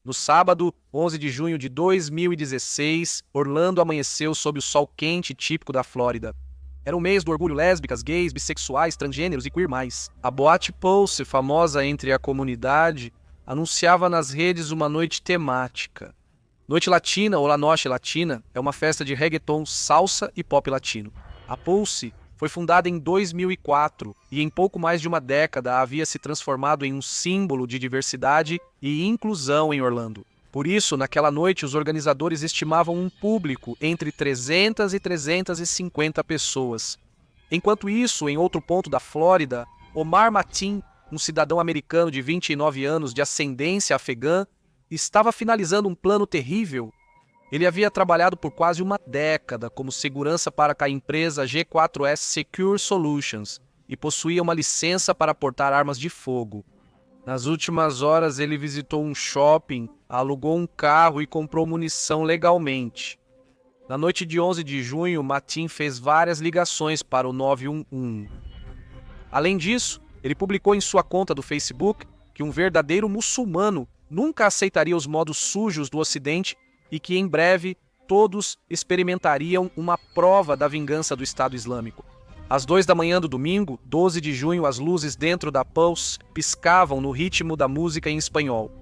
No sábado, 11 de junho de 2016, Orlando amanheceu sob o sol quente típico da Flórida. Era o mês do orgulho lésbicas, gays, bissexuais, transgêneros e queer mais. A boate Pulse, famosa entre a comunidade, anunciava nas redes uma noite temática. Noite Latina ou La Noche Latina é uma festa de reggaeton, salsa e pop latino. A Pulse foi fundada em 2004 e em pouco mais de uma década havia se transformado em um símbolo de diversidade e inclusão em Orlando. Por isso, naquela noite, os organizadores estimavam um público entre 300 e 350 pessoas. Enquanto isso, em outro ponto da Flórida, Omar Mateen, um cidadão americano de 29 anos de ascendência afegã, estava finalizando um plano terrível. Ele havia trabalhado por quase uma década como segurança para a empresa G4S Secure Solutions e possuía uma licença para portar armas de fogo. Nas últimas horas, ele visitou um shopping, alugou um carro e comprou munição legalmente. Na noite de 11 de junho, Mateen fez várias ligações para o 911. Além disso, ele publicou em sua conta do Facebook que um verdadeiro muçulmano nunca aceitaria os modos sujos do Ocidente e que em breve todos experimentariam uma prova da vingança do Estado Islâmico. Às 2 da manhã do domingo, 12 de junho, as luzes dentro da Pulse piscavam no ritmo da música em espanhol.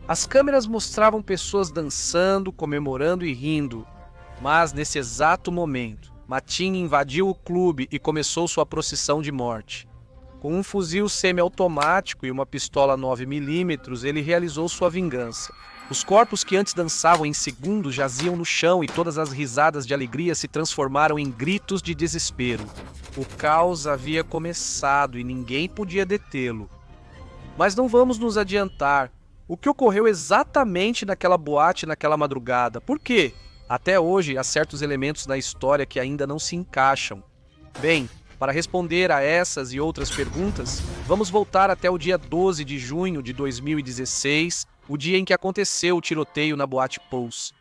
As câmeras mostravam pessoas dançando, comemorando e rindo. Mas, nesse exato momento, Mateen invadiu o clube e começou sua procissão de morte. Com um fuzil semiautomático e uma pistola 9mm, ele realizou sua vingança. Os corpos que antes dançavam em segundos jaziam no chão e todas as risadas de alegria se transformaram em gritos de desespero. O caos havia começado e ninguém podia detê-lo. Mas não vamos nos adiantar. O que ocorreu exatamente naquela boate naquela madrugada? Por quê? Até hoje há certos elementos na história que ainda não se encaixam. Bem, para responder a essas e outras perguntas, vamos voltar até o dia 12 de junho de 2016, o dia em que aconteceu o tiroteio na boate Pulse.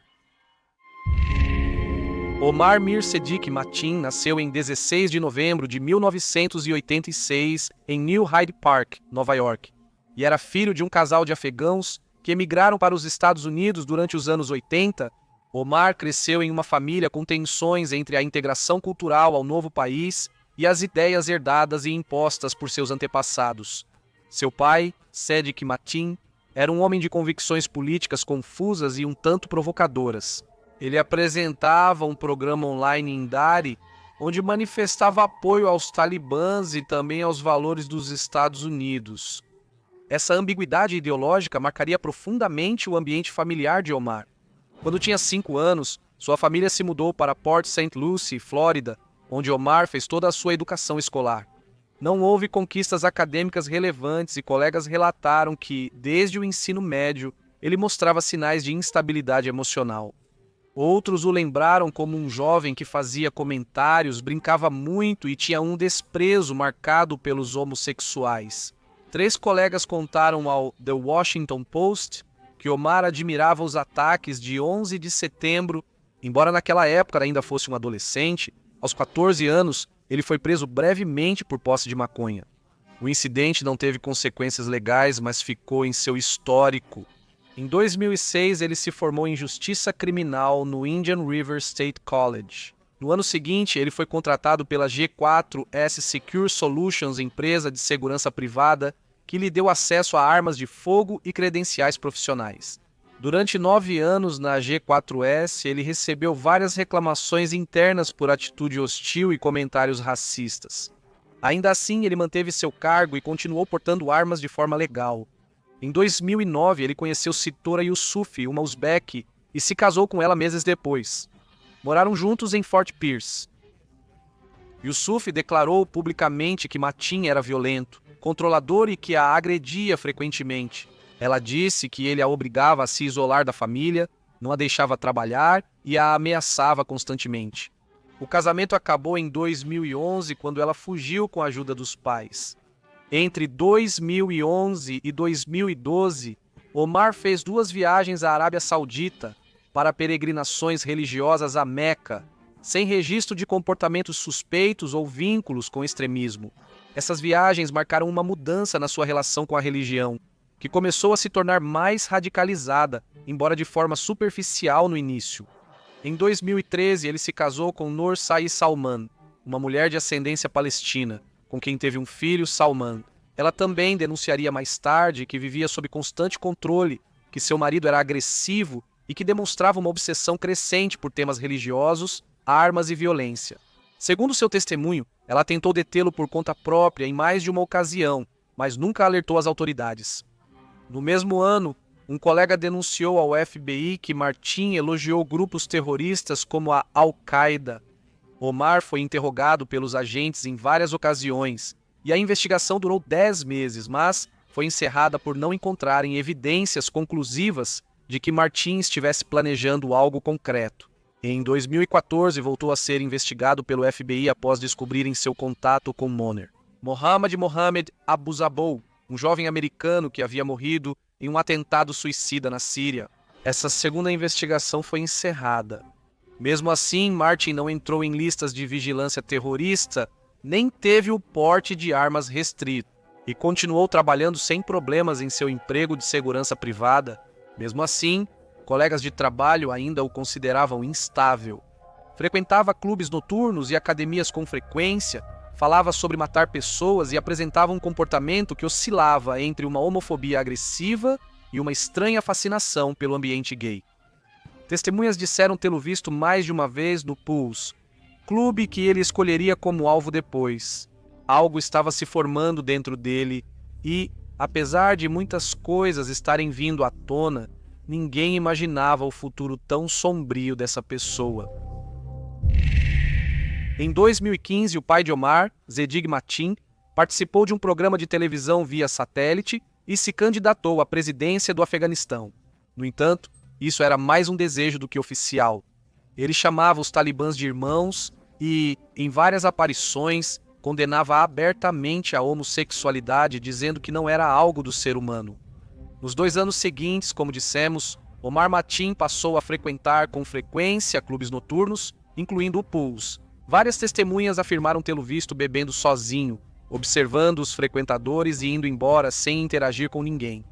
Omar Mir Sediq Mateen nasceu em 16 de novembro de 1986 em New Hyde Park, Nova York, e era filho de um casal de afegãos que emigraram para os Estados Unidos durante os anos 80. Omar cresceu em uma família com tensões entre a integração cultural ao novo país e as ideias herdadas e impostas por seus antepassados. Seu pai, Sediq Mateen, era um homem de convicções políticas confusas e um tanto provocadoras. Ele apresentava um programa online em Dari, onde manifestava apoio aos talibãs e também aos valores dos Estados Unidos. Essa ambiguidade ideológica marcaria profundamente o ambiente familiar de Omar. Quando tinha 5 anos, sua família se mudou para Port St. Lucie, Flórida, onde Omar fez toda a sua educação escolar. Não houve conquistas acadêmicas relevantes e colegas relataram que, desde o ensino médio, ele mostrava sinais de instabilidade emocional. Outros o lembraram como um jovem que fazia comentários, brincava muito e tinha um desprezo marcado pelos homossexuais. 3 colegas contaram ao The Washington Post que Omar admirava os ataques de 11 de setembro. Embora naquela época ainda fosse um adolescente, aos 14 anos, ele foi preso brevemente por posse de maconha. O incidente não teve consequências legais, mas ficou em seu histórico. Em 2006, ele se formou em Justiça Criminal no Indian River State College. No ano seguinte, ele foi contratado pela G4S Secure Solutions, empresa de segurança privada, que lhe deu acesso a armas de fogo e credenciais profissionais. Durante 9 anos na G4S, ele recebeu várias reclamações internas por atitude hostil e comentários racistas. Ainda assim, ele manteve seu cargo e continuou portando armas de forma legal. Em 2009, ele conheceu Sitora Yusuf, uma uzbeque, e se casou com ela meses depois. Moraram juntos em Fort Pierce. Yusuf declarou publicamente que Mateen era violento, controlador e que a agredia frequentemente. Ela disse que ele a obrigava a se isolar da família, não a deixava trabalhar e a ameaçava constantemente. O casamento acabou em 2011, quando ela fugiu com a ajuda dos pais. Entre 2011 e 2012, Omar fez 2 viagens à Arábia Saudita para peregrinações religiosas a Meca, sem registro de comportamentos suspeitos ou vínculos com extremismo. Essas viagens marcaram uma mudança na sua relação com a religião. que começou a se tornar mais radicalizada, embora de forma superficial no início. Em 2013, ele se casou com Noor Said Salman, uma mulher de ascendência palestina, com quem teve um filho, Salman. Ela também denunciaria mais tarde que vivia sob constante controle, que seu marido era agressivo e que demonstrava uma obsessão crescente por temas religiosos, armas e violência. Segundo seu testemunho, ela tentou detê-lo por conta própria em mais de uma ocasião, mas nunca alertou as autoridades. No mesmo ano, um colega denunciou ao FBI que Martin elogiou grupos terroristas como a Al-Qaeda. Omar foi interrogado pelos agentes em várias ocasiões e a investigação durou 10 meses, mas foi encerrada por não encontrarem evidências conclusivas de que Martin estivesse planejando algo concreto. Em 2014, voltou a ser investigado pelo FBI após descobrirem seu contato com Moner. Mohammed Abu Zabou, um jovem americano que havia morrido em um atentado suicida na Síria. Essa segunda investigação foi encerrada. Mesmo assim, Martin não entrou em listas de vigilância terrorista, nem teve o porte de armas restrito, e continuou trabalhando sem problemas em seu emprego de segurança privada. Mesmo assim, colegas de trabalho ainda o consideravam instável. Frequentava clubes noturnos e academias com frequência, falava sobre matar pessoas e apresentava um comportamento que oscilava entre uma homofobia agressiva e uma estranha fascinação pelo ambiente gay. Testemunhas disseram tê-lo visto mais de uma vez no Pulse, clube que ele escolheria como alvo depois. Algo estava se formando dentro dele e, apesar de muitas coisas estarem vindo à tona, ninguém imaginava o futuro tão sombrio dessa pessoa. Em 2015, o pai de Omar, Zedig Matin, participou de um programa de televisão via satélite e se candidatou à presidência do Afeganistão. No entanto, isso era mais um desejo do que oficial. Ele chamava os talibãs de irmãos e, em várias aparições, condenava abertamente a homossexualidade, dizendo que não era algo do ser humano. Nos 2 anos seguintes, como dissemos, Omar Matin passou a frequentar com frequência clubes noturnos, incluindo o Pulse. Várias testemunhas afirmaram tê-lo visto bebendo sozinho, observando os frequentadores e indo embora sem interagir com ninguém.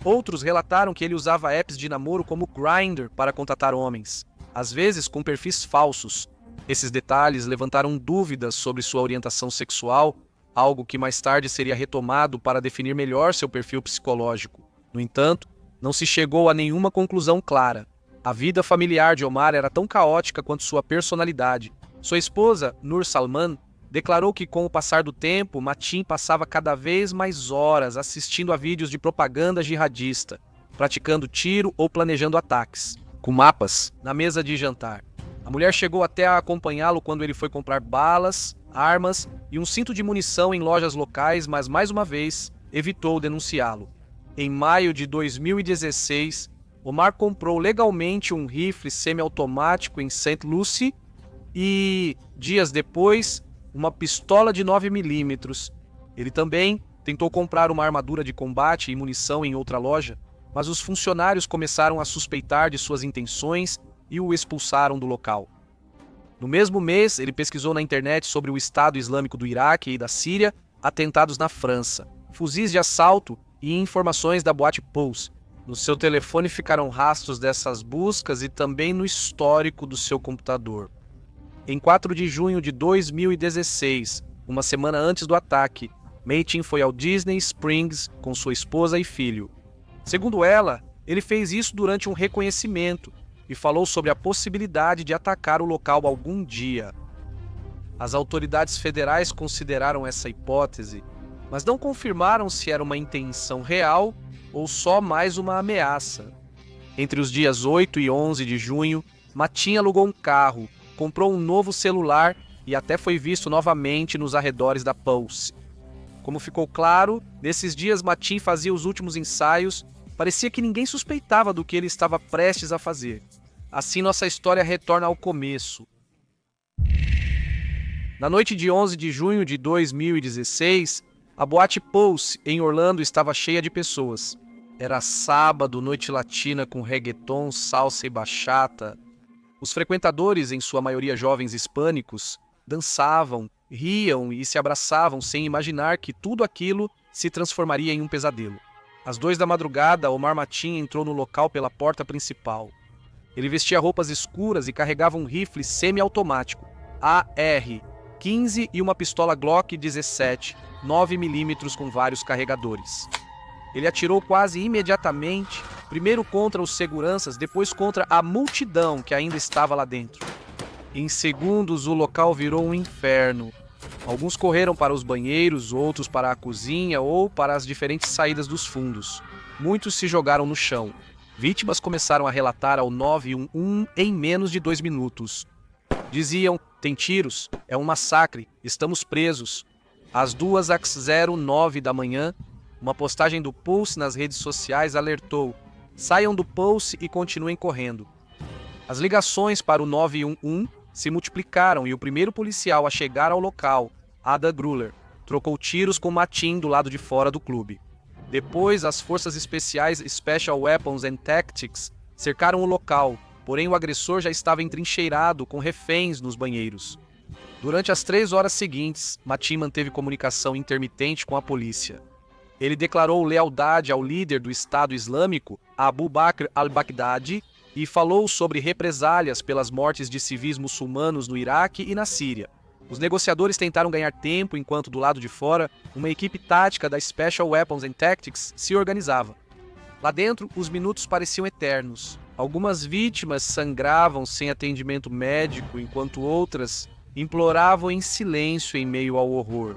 Outros relataram que ele usava apps de namoro como Grindr para contatar homens, às vezes com perfis falsos. Esses detalhes levantaram dúvidas sobre sua orientação sexual, algo que mais tarde seria retomado para definir melhor seu perfil psicológico. No entanto, não se chegou a nenhuma conclusão clara. A vida familiar de Omar era tão caótica quanto sua personalidade. Sua esposa, Noor Salman, declarou que com o passar do tempo, Matin passava cada vez mais horas assistindo a vídeos de propaganda jihadista, praticando tiro ou planejando ataques, com mapas na mesa de jantar. A mulher chegou até a acompanhá-lo quando ele foi comprar balas, armas e um cinto de munição em lojas locais, mas mais uma vez evitou denunciá-lo. Em maio de 2016, Omar comprou legalmente um rifle semiautomático em St. Lucie e, dias depois, uma pistola de 9mm. Ele também tentou comprar uma armadura de combate e munição em outra loja, mas os funcionários começaram a suspeitar de suas intenções e o expulsaram do local. No mesmo mês, ele pesquisou na internet sobre o Estado Islâmico do Iraque e da Síria, atentados na França, fuzis de assalto e informações da boate Pulse. No seu telefone ficaram rastros dessas buscas e também no histórico do seu computador. Em 4 de junho de 2016, uma semana antes do ataque, Matin foi ao Disney Springs com sua esposa e filho. Segundo ela, ele fez isso durante um reconhecimento e falou sobre a possibilidade de atacar o local algum dia. As autoridades federais consideraram essa hipótese, mas não confirmaram se era uma intenção real ou só mais uma ameaça. Entre os dias 8 e 11 de junho, Matin alugou um carro, comprou um novo celular e até foi visto novamente nos arredores da Pulse. Como ficou claro, nesses dias Matin fazia os últimos ensaios, parecia que ninguém suspeitava do que ele estava prestes a fazer. Assim nossa história retorna ao começo. Na noite de 11 de junho de 2016, a boate Pulse em Orlando estava cheia de pessoas. Era sábado, noite latina com reggaeton, salsa e bachata. Os frequentadores, em sua maioria jovens hispânicos, dançavam, riam e se abraçavam sem imaginar que tudo aquilo se transformaria em um pesadelo. Às 2 da madrugada, Omar Mateen entrou no local pela porta principal. Ele vestia roupas escuras e carregava um rifle semiautomático, AR-15 e uma pistola Glock 17, 9mm com vários carregadores. Ele atirou quase imediatamente, primeiro contra os seguranças, depois contra a multidão que ainda estava lá dentro. Em segundos, o local virou um inferno. Alguns correram para os banheiros, outros para a cozinha ou para as diferentes saídas dos fundos. Muitos se jogaram no chão. Vítimas começaram a relatar ao 911 em menos de 2 minutos. Diziam: tem tiros, é um massacre, estamos presos. Às 2h09 da manhã, uma postagem do Pulse nas redes sociais alertou: saiam do Pulse e continuem correndo. As ligações para o 911 se multiplicaram e o primeiro policial a chegar ao local, Ada Gruller, trocou tiros com Mateen do lado de fora do clube. Depois, as forças especiais Special Weapons and Tactics cercaram o local, porém o agressor já estava entrincheirado com reféns nos banheiros. Durante as 3 horas seguintes, Mateen manteve comunicação intermitente com a polícia. Ele declarou lealdade ao líder do Estado Islâmico, Abu Bakr al-Baghdadi, e falou sobre represálias pelas mortes de civis muçulmanos no Iraque e na Síria. Os negociadores tentaram ganhar tempo enquanto, do lado de fora, uma equipe tática da Special Weapons and Tactics se organizava. Lá dentro, os minutos pareciam eternos. Algumas vítimas sangravam sem atendimento médico, enquanto outras imploravam em silêncio em meio ao horror.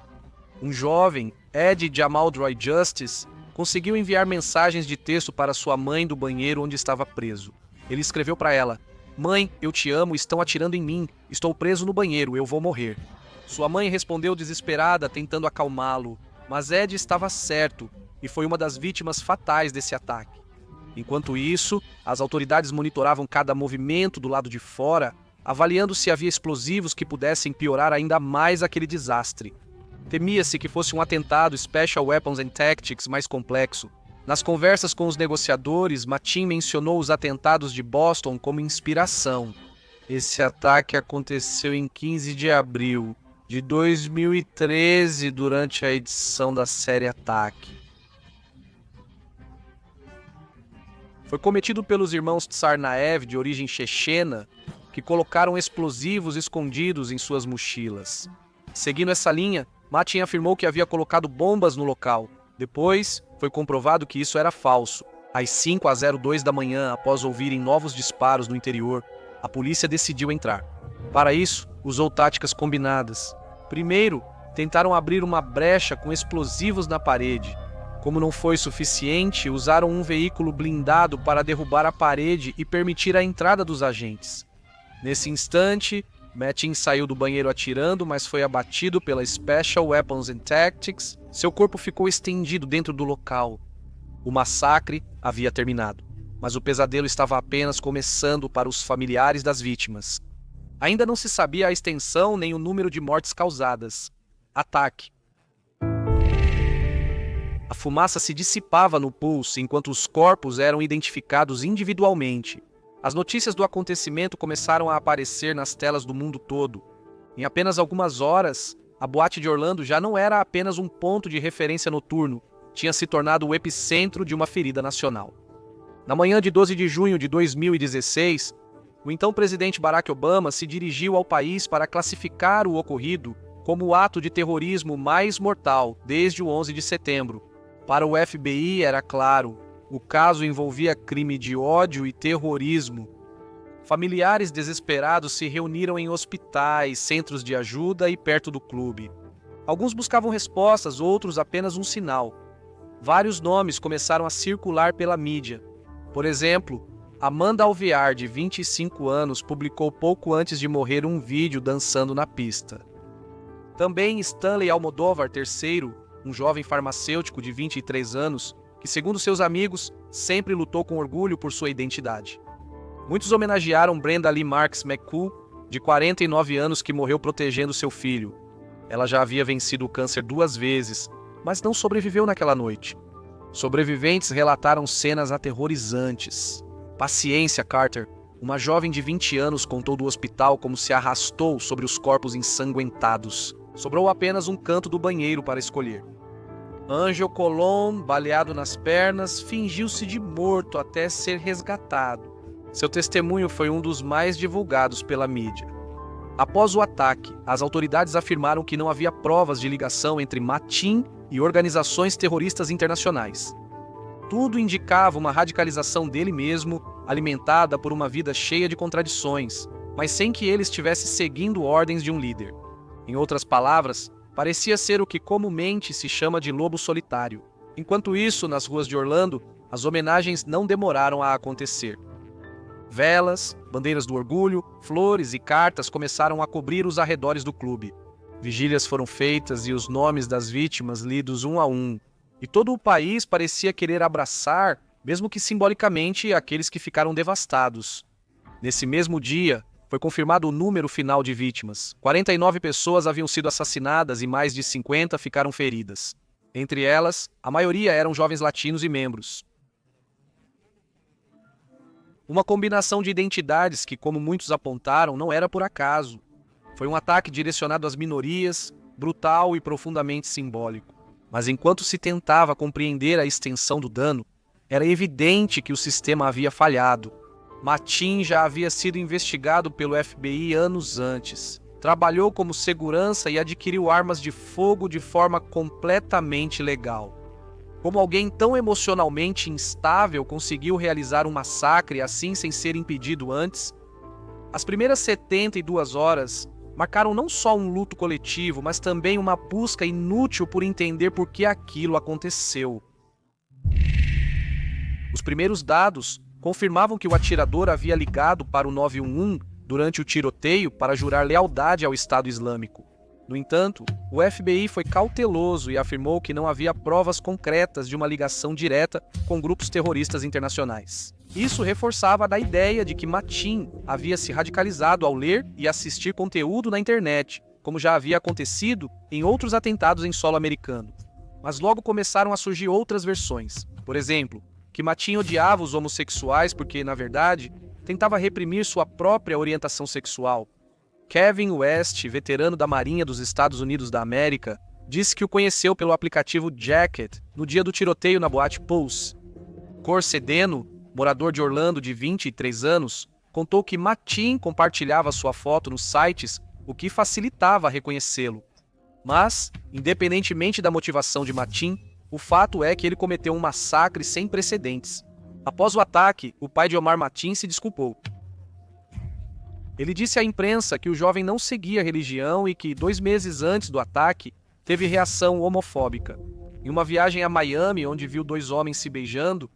Um jovem, Ed Jamal Droy Justice, conseguiu enviar mensagens de texto para sua mãe do banheiro onde estava preso. Ele escreveu para ela: mãe, eu te amo, estão atirando em mim, estou preso no banheiro, eu vou morrer. Sua mãe respondeu desesperada, tentando acalmá-lo, mas Ed estava certo e foi uma das vítimas fatais desse ataque. Enquanto isso, as autoridades monitoravam cada movimento do lado de fora, avaliando se havia explosivos que pudessem piorar ainda mais aquele desastre. Temia-se que fosse um atentado Special Weapons and Tactics mais complexo. Nas conversas com os negociadores, Mateen mencionou os atentados de Boston como inspiração. Esse ataque aconteceu em 15 de abril de 2013, durante a edição da série Ataque. Foi cometido pelos irmãos Tsarnaev, de origem chechena, que colocaram explosivos escondidos em suas mochilas. Seguindo essa linha, Mateen afirmou que havia colocado bombas no local. Depois, foi comprovado que isso era falso. Às 5h02 da manhã, após ouvirem novos disparos no interior, a polícia decidiu entrar. Para isso, usou táticas combinadas. Primeiro, tentaram abrir uma brecha com explosivos na parede. Como não foi suficiente, usaram um veículo blindado para derrubar a parede e permitir a entrada dos agentes. Nesse instante, Mateen saiu do banheiro atirando, mas foi abatido pela Special Weapons and Tactics. Seu corpo ficou estendido dentro do local. O massacre havia terminado, mas o pesadelo estava apenas começando para os familiares das vítimas. Ainda não se sabia a extensão nem o número de mortes causadas. Ataque. A fumaça se dissipava no Pulse enquanto os corpos eram identificados individualmente. As notícias do acontecimento começaram a aparecer nas telas do mundo todo. Em apenas algumas horas, a boate de Orlando já não era apenas um ponto de referência noturno, tinha se tornado o epicentro de uma ferida nacional. Na manhã de 12 de junho de 2016, o então presidente Barack Obama se dirigiu ao país para classificar o ocorrido como o ato de terrorismo mais mortal desde o 11 de setembro. Para o FBI era claro, o caso envolvia crime de ódio e terrorismo. Familiares desesperados se reuniram em hospitais, centros de ajuda e perto do clube. Alguns buscavam respostas, outros apenas um sinal. Vários nomes começaram a circular pela mídia. Por exemplo, Amanda Alvear, de 25 anos, publicou pouco antes de morrer um vídeo dançando na pista. Também Stanley Almodóvar III, um jovem farmacêutico de 23 anos, que, segundo seus amigos, sempre lutou com orgulho por sua identidade. Muitos homenagearam Brenda Lee Marks McCool, de 49 anos, que morreu protegendo seu filho. Ela já havia vencido o câncer 2 vezes, mas não sobreviveu naquela noite. Sobreviventes relataram cenas aterrorizantes. Paciência, Carter, uma jovem de 20 anos, contou do hospital como se arrastou sobre os corpos ensanguentados. Sobrou apenas um canto do banheiro para escolher. Ângelo Colom, baleado nas pernas, fingiu-se de morto até ser resgatado. Seu testemunho foi um dos mais divulgados pela mídia. Após o ataque, as autoridades afirmaram que não havia provas de ligação entre Mateen e organizações terroristas internacionais. Tudo indicava uma radicalização dele mesmo, alimentada por uma vida cheia de contradições, mas sem que ele estivesse seguindo ordens de um líder. Em outras palavras, parecia ser o que comumente se chama de lobo solitário. Enquanto isso, nas ruas de Orlando, as homenagens não demoraram a acontecer. Velas, bandeiras do orgulho, flores e cartas começaram a cobrir os arredores do clube. Vigílias foram feitas e os nomes das vítimas lidos um a um. E todo o país parecia querer abraçar, mesmo que simbolicamente, aqueles que ficaram devastados. Nesse mesmo dia, foi confirmado o número final de vítimas. 49 pessoas haviam sido assassinadas e mais de 50 ficaram feridas. Entre elas, a maioria eram jovens latinos e membros. Uma combinação de identidades que, como muitos apontaram, não era por acaso. Foi um ataque direcionado às minorias, brutal e profundamente simbólico. Mas enquanto se tentava compreender a extensão do dano, era evidente que o sistema havia falhado. Mateen já havia sido investigado pelo FBI anos antes. Trabalhou como segurança e adquiriu armas de fogo de forma completamente legal. Como alguém tão emocionalmente instável conseguiu realizar um massacre assim sem ser impedido antes? As primeiras 72 horas marcaram não só um luto coletivo, mas também uma busca inútil por entender por que aquilo aconteceu. Os primeiros dados confirmavam que o atirador havia ligado para o 911 durante o tiroteio para jurar lealdade ao Estado Islâmico. No entanto, o FBI foi cauteloso e afirmou que não havia provas concretas de uma ligação direta com grupos terroristas internacionais. Isso reforçava a ideia de que Mateen havia se radicalizado ao ler e assistir conteúdo na internet, como já havia acontecido em outros atentados em solo americano. Mas logo começaram a surgir outras versões. Por exemplo, que Mateen odiava os homossexuais porque, na verdade, tentava reprimir sua própria orientação sexual. Kevin West, veterano da Marinha dos Estados Unidos da América, disse que o conheceu pelo aplicativo Jacket no dia do tiroteio na boate Pulse. Cor Sedeno, morador de Orlando de 23 anos, contou que Mateen compartilhava sua foto nos sites, o que facilitava reconhecê-lo. Mas, independentemente da motivação de Mateen, o fato é que ele cometeu um massacre sem precedentes. Após o ataque, o pai de Omar Mateen se desculpou. Ele disse à imprensa que o jovem não seguia religião e que, 2 meses antes do ataque, teve reação homofóbica. Em uma viagem a Miami, onde viu 2 homens se beijando,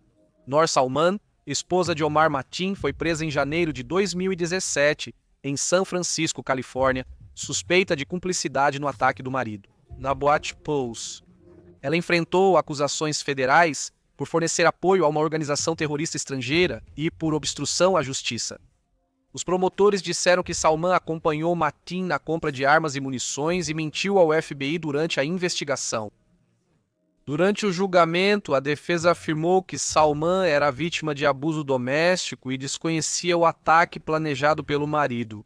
Noor Salman, esposa de Omar Mateen, foi presa em janeiro de 2017, em São Francisco, Califórnia, suspeita de cumplicidade no ataque do marido. Na boate Pulse, ela enfrentou acusações federais por fornecer apoio a uma organização terrorista estrangeira e por obstrução à justiça. Os promotores disseram que Salman acompanhou Mateen na compra de armas e munições e mentiu ao FBI durante a investigação. Durante o julgamento, a defesa afirmou que Salman era vítima de abuso doméstico e desconhecia o ataque planejado pelo marido.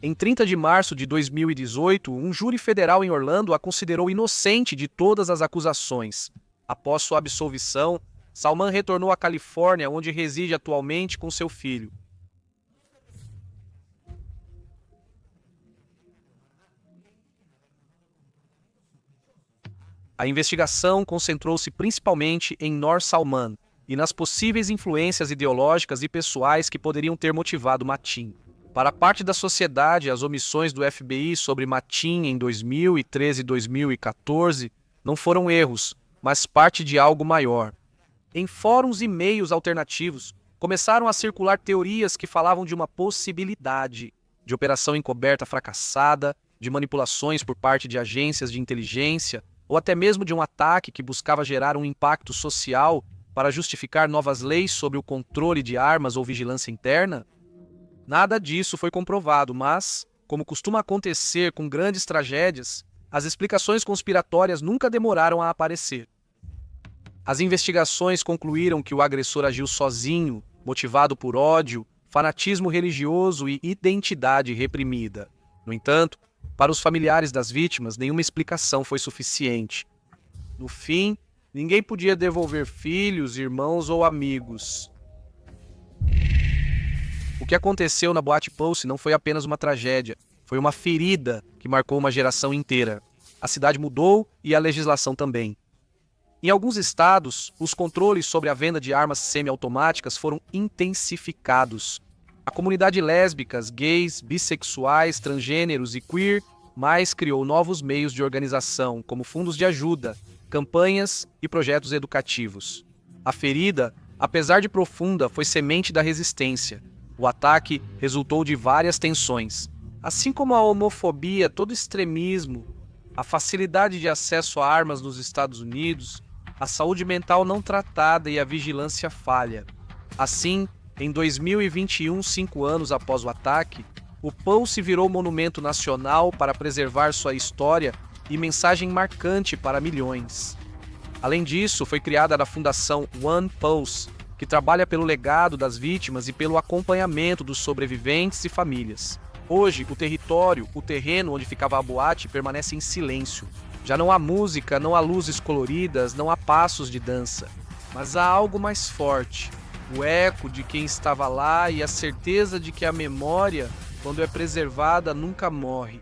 Em 30 de março de 2018, um júri federal em Orlando a considerou inocente de todas as acusações. Após sua absolvição, Salman retornou à Califórnia, onde reside atualmente com seu filho. A investigação concentrou-se principalmente em Noor Salman e nas possíveis influências ideológicas e pessoais que poderiam ter motivado Mateen. Para parte da sociedade, as omissões do FBI sobre Mateen em 2013 e 2014 não foram erros, mas parte de algo maior. Em fóruns e meios alternativos, começaram a circular teorias que falavam de uma possibilidade de operação encoberta fracassada, de manipulações por parte de agências de inteligência, ou até mesmo de um ataque que buscava gerar um impacto social para justificar novas leis sobre o controle de armas ou vigilância interna? Nada disso foi comprovado, mas, como costuma acontecer com grandes tragédias, as explicações conspiratórias nunca demoraram a aparecer. As investigações concluíram que o agressor agiu sozinho, motivado por ódio, fanatismo religioso e identidade reprimida. No entanto, para os familiares das vítimas, nenhuma explicação foi suficiente. No fim, ninguém podia devolver filhos, irmãos ou amigos. O que aconteceu na Boate Pulse não foi apenas uma tragédia, foi uma ferida que marcou uma geração inteira. A cidade mudou e a legislação também. Em alguns estados, os controles sobre a venda de armas semiautomáticas foram intensificados. A comunidade lésbicas, gays, bissexuais, transgêneros e queer mais criou novos meios de organização, como fundos de ajuda, campanhas e projetos educativos. A ferida, apesar de profunda, foi semente da resistência. O ataque resultou de várias tensões. Assim como a homofobia, todo extremismo, a facilidade de acesso a armas nos Estados Unidos, a saúde mental não tratada e a vigilância falha. Assim, em 2021, 5 anos após o ataque, o Pulse virou monumento nacional para preservar sua história e mensagem marcante para milhões. Além disso, foi criada a Fundação One Pulse, que trabalha pelo legado das vítimas e pelo acompanhamento dos sobreviventes e famílias. Hoje, o terreno onde ficava a boate permanece em silêncio. Já não há música, não há luzes coloridas, não há passos de dança. Mas há algo mais forte, o eco de quem estava lá e a certeza de que a memória, quando é preservada, nunca morre.